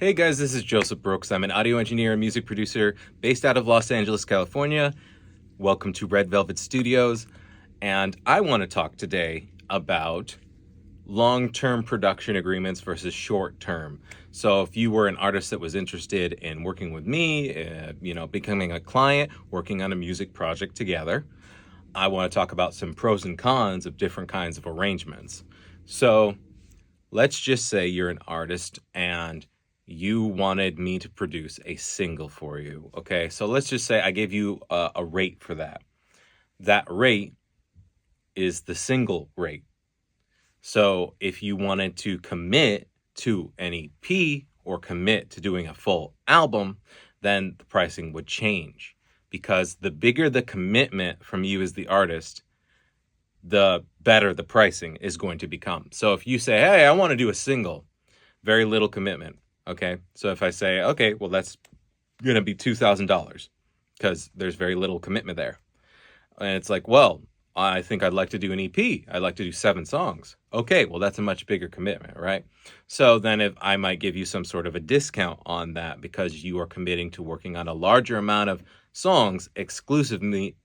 Hey guys, this is Joseph Brooks. I'm an audio engineer and music producer based out of Los Angeles, California. Welcome to Red Velvet Studios. And I want to talk today about long-term production agreements versus short-term. So if you were an artist that was interested in working with me, becoming a client, working on a music project together, I want to talk about some pros and cons of different kinds of arrangements. So let's just say you're an artist and you wanted me to produce a single for you. Okay, so let's just say I gave you a rate for that. That rate is the single rate. So if you wanted to commit to an EP or commit to doing a full album, then the pricing would change, because the bigger the commitment from you as the artist, the better the pricing is going to become. So if you say, hey, I want to do a single, very little commitment. Okay. So if I say, okay, well, that's going to be $2,000 because there's very little commitment there. And it's like, well, I think I'd like to do an EP. I'd like to do 7 songs. Okay. Well, that's a much bigger commitment, right? So then if I might give you some sort of a discount on that because you are committing to working on a larger amount of songs exclusively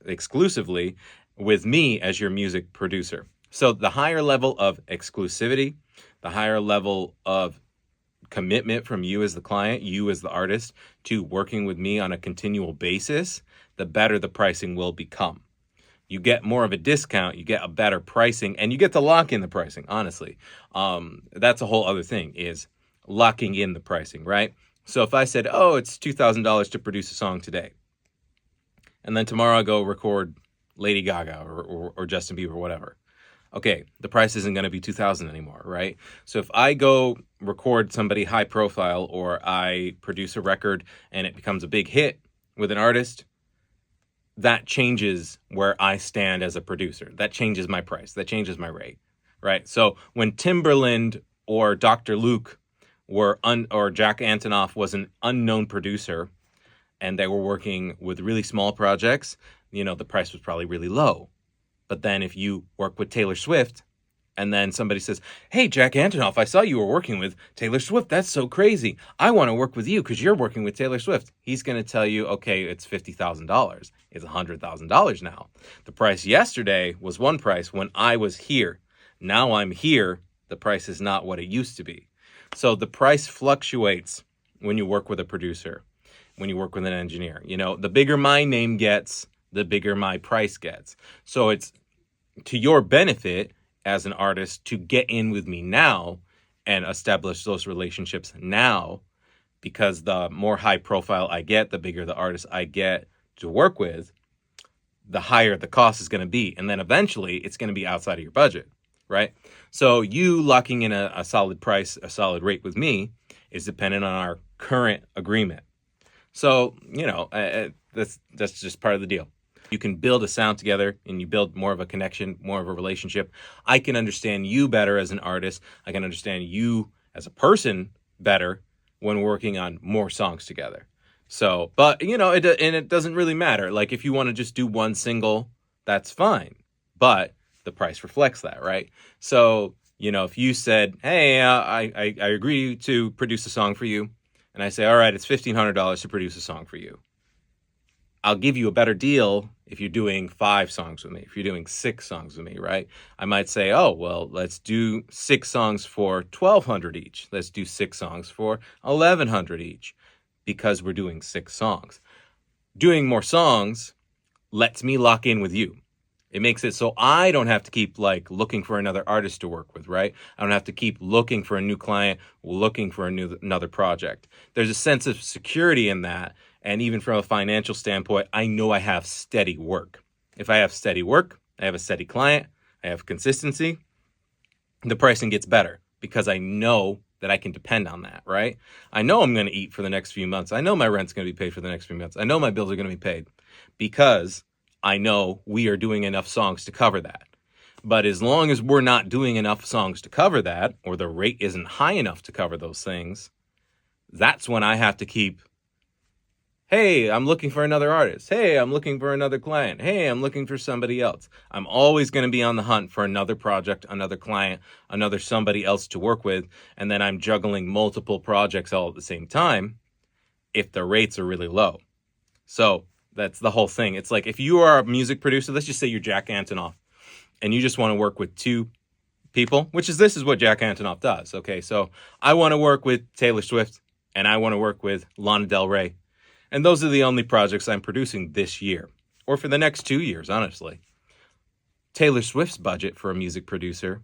with me as your music producer. So the higher level of exclusivity, the higher level of commitment from you as the client, you as the artist, to working with me on a continual basis, the better the pricing will become. You get more of a discount, you get a better pricing, and you get to lock in the pricing, honestly. That's a whole other thing, is locking in the pricing, right? So if I said, oh, it's $2,000 to produce a song today, and then tomorrow I go record Lady Gaga or Justin Bieber, whatever. Okay, the price isn't going to be $2,000 anymore, right? So if I go record somebody high profile, or I produce a record and it becomes a big hit with an artist, that changes where I stand as a producer. That changes my price. That changes my rate, right? So when Timbaland or Dr. Luke or Jack Antonoff was an unknown producer and they were working with really small projects, the price was probably really low. But then if you work with Taylor Swift and then somebody says, hey, Jack Antonoff, I saw you were working with Taylor Swift. That's so crazy. I want to work with you because you're working with Taylor Swift. He's going to tell you, okay, it's $50,000. It's $100,000 now. The price yesterday was one price when I was here. Now I'm here. The price is not what it used to be. So the price fluctuates when you work with a producer, when you work with an engineer. The bigger my name gets, the bigger my price gets. So it's to your benefit as an artist to get in with me now and establish those relationships now, because the more high profile I get, the bigger the artist I get to work with, the higher the cost is going to be. And then eventually it's going to be outside of your budget, right? So you locking in a solid price, a solid rate with me is dependent on our current agreement. So, that's just part of the deal. You can build a sound together and you build more of a connection, more of a relationship. I can understand you better as an artist. I can understand you as a person better when working on more songs together. So, but it doesn't really matter. Like if you want to just do one single, that's fine. But the price reflects that, right? So, if you said, hey, I agree to produce a song for you. And I say, all right, it's $1,500 to produce a song for you. I'll give you a better deal if you're doing 5 songs with me, if you're doing 6 songs with me, right? I might say, oh, well, let's do 6 songs for $1,200 each. Let's do 6 songs for $1,100 each, because we're doing 6 songs. Doing more songs lets me lock in with you. It makes it so I don't have to keep looking for another artist to work with, right? I don't have to keep looking for a new client, looking for another project. There's a sense of security in that. And even from a financial standpoint, I know I have steady work. If I have steady work, I have a steady client, I have consistency, the pricing gets better because I know that I can depend on that, right? I know I'm going to eat for the next few months. I know my rent's going to be paid for the next few months. I know my bills are going to be paid because I know we are doing enough songs to cover that. But as long as we're not doing enough songs to cover that, or the rate isn't high enough to cover those things, that's when I have to keep Hey, I'm looking for another artist. Hey, I'm looking for another client. Hey, I'm looking for somebody else. I'm always going to be on the hunt for another project, another client, another somebody else to work with. And then I'm juggling multiple projects all at the same time if the rates are really low. So that's the whole thing. It's like if you are a music producer, let's just say you're Jack Antonoff and you just want to work with two people, this is what Jack Antonoff does. Okay, so I want to work with Taylor Swift and I want to work with Lana Del Rey. And those are the only projects I'm producing this year, or for the next 2 years, honestly. Taylor Swift's budget for a music producer.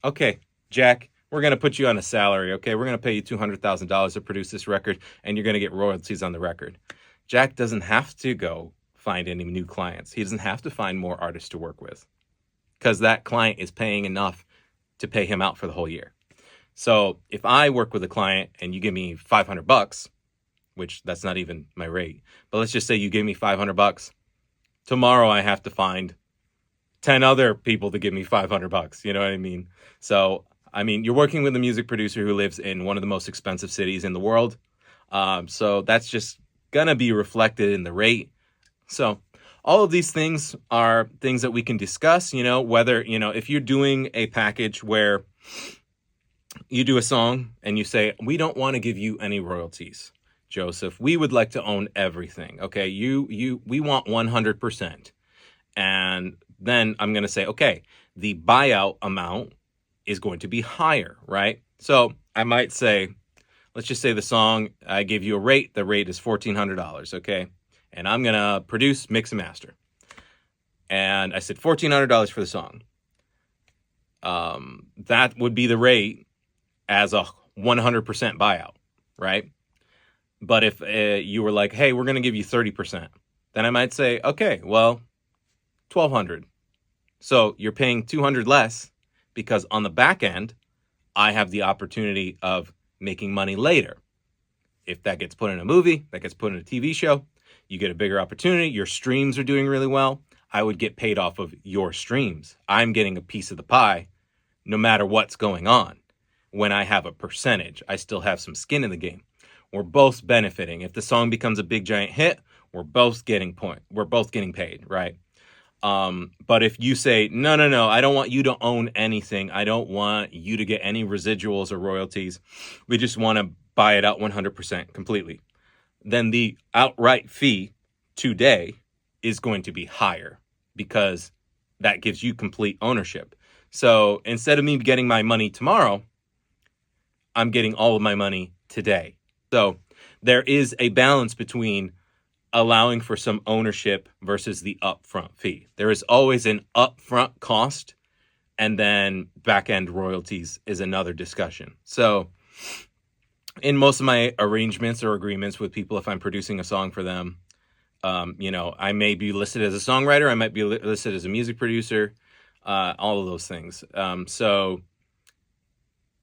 Okay, Jack, we're going to put you on a salary, okay? We're going to pay you $200,000 to produce this record, and you're going to get royalties on the record. Jack doesn't have to go find any new clients. He doesn't have to find more artists to work with because that client is paying enough to pay him out for the whole year. So if I work with a client and you give me $500, which that's not even my rate, but let's just say you give me $500. Tomorrow I have to find 10 other people to give me $500. You know what I mean? So, I mean, you're working with a music producer who lives in one of the most expensive cities in the world. So that's just going to be reflected in the rate. So all of these things are things that we can discuss, whether, if you're doing a package where you do a song and you say, we don't want to give you any royalties, Joseph, we would like to own everything. Okay. We want 100%. And then I'm going to say, okay, the buyout amount is going to be higher, right? So I might say, let's just say the song, I give you a rate. The rate is $1,400. Okay. And I'm going to produce, mix, and master. And I said $1,400 for the song. That would be the rate as a 100% buyout, right? But if you were like, hey, we're going to give you 30%, then I might say, okay, well, $1,200. So you're paying $200 less because on the back end, I have the opportunity of making money later. If that gets put in a movie, that gets put in a TV show, you get a bigger opportunity. Your streams are doing really well. I would get paid off of your streams. I'm getting a piece of the pie no matter what's going on. When I have a percentage, I still have some skin in the game. We're both benefiting. If the song becomes a big giant hit, we're both getting paid, right? But if you say, no, I don't want you to own anything. I don't want you to get any residuals or royalties. We just want to buy it out 100% completely. Then the outright fee today is going to be higher because that gives you complete ownership. So instead of me getting my money tomorrow, I'm getting all of my money today. So there is a balance between allowing for some ownership versus the upfront fee. There is always an upfront cost, and then back-end royalties is another discussion. So in most of my arrangements or agreements with people, if I'm producing a song for them, I may be listed as a songwriter, I might be listed as a music producer, all of those things. So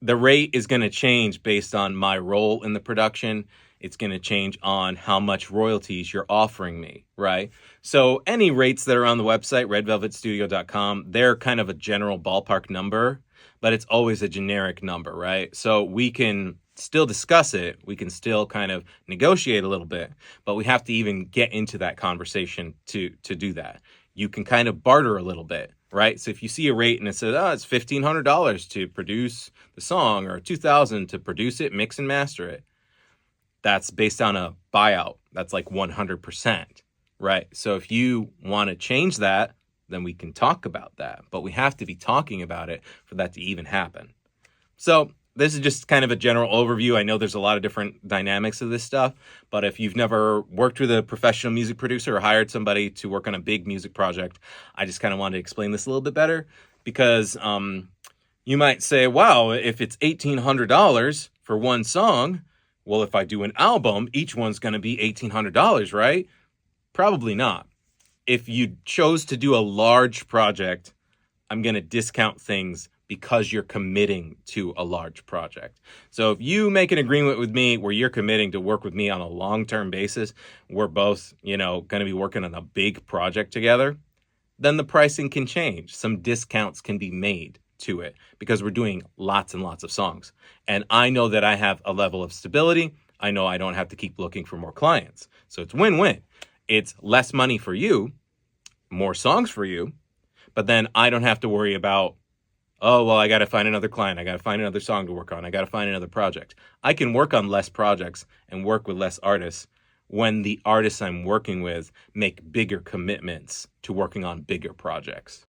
the rate is going to change based on my role in the production. It's going to change on how much royalties you're offering me, right? So any rates that are on the website, redvelvetstudio.com, they're kind of a general ballpark number, but it's always a generic number, right? So we can still discuss it. We can still kind of negotiate a little bit, but we have to even get into that conversation to do that. You can kind of barter a little bit, right? So if you see a rate and it says, it's $1,500 to produce the song or $2,000 to produce it, mix and master it, that's based on a buyout. That's like 100%, right? So if you want to change that, then we can talk about that, but we have to be talking about it for that to even happen. So this is just kind of a general overview. I know there's a lot of different dynamics of this stuff, but if you've never worked with a professional music producer or hired somebody to work on a big music project, I just kind of wanted to explain this a little bit better because you might say, wow, if it's $1,800 for one song, well, if I do an album, each one's going to be $1,800, right? Probably not. If you chose to do a large project, I'm going to discount things because you're committing to a large project. So if you make an agreement with me where you're committing to work with me on a long-term basis, we're both, going to be working on a big project together, then the pricing can change. Some discounts can be made to it because we're doing lots and lots of songs. And I know that I have a level of stability. I know I don't have to keep looking for more clients. So it's win-win. It's less money for you, more songs for you, but then I don't have to worry about, oh, well, I got to find another client. I got to find another song to work on. I got to find another project. I can work on less projects and work with less artists when the artists I'm working with make bigger commitments to working on bigger projects.